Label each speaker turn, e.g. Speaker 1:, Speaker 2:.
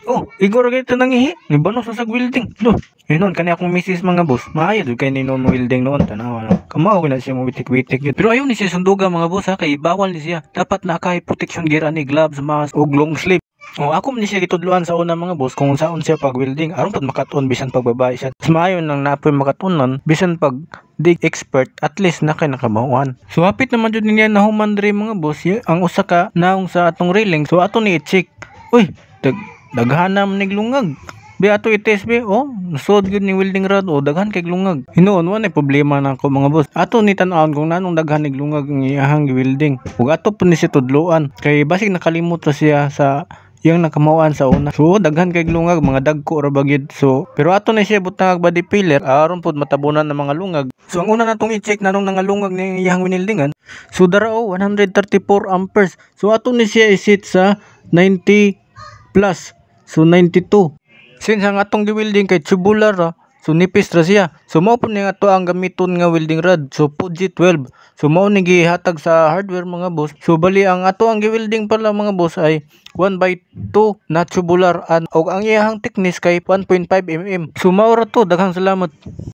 Speaker 1: Oh, igor gito nangihi. Nibano sa welding. Do. Yun kani akong misis mga boss. Maayo do kay ni non welding noon tanawa no. Kamao na siya mo witik-witik yun. Pero ayaw ni siya sunduga mga boss ha kay bawal ni siya. Dapat naka protection gear ani gloves, mask ug long sleeve. Oh, ako man ni siya gitudluan sa una mga boss kung saon siya pag welding. Aron pud makaton bisan pagbabae siya. Mas maayo nang napoy makatunon bisan pag dig expert at least na kay nakamahuan. So hapit naman jud niya nahuman diri mga boss ang usa ka naong sa atong railing. So ato ni i-check. Uy, daghanam nig lungag. Bi ato i-test bi, oh, nasod gyud ni welding rod o daghan kay lungag. Hinuon wa nay problema na ko mga boss. Ato ni tan-awon kung nanong daghan nig lungag ang iyahang welding. Ug ato pud ni siya tudloan kay basig nakalimot ra siya sa yang nakamawaan sa una. So daghan kay lungag mga dagko ra bagid. So pero ato ni siya butang body filler aron pud matabunan ng mga lungag. So ang una natong i-check nanong nangalungag ni iyahang winildingan. So dara 134 amperes. So ato ni siya i-set sa 90 plus. So 92. Since ang atong gi-welding kay tubular ra, so nipis ra siya. So mao pud ni ato ang gamiton nga welding rod. So Fuji 12. So mao ni gihatag sa hardware mga boss. So bali ang ato ang gi-welding pala mga boss ay 1/2 na tubular and og ang iyahang thickness kay 1.5 mm. So mao ra to, daghang salamat.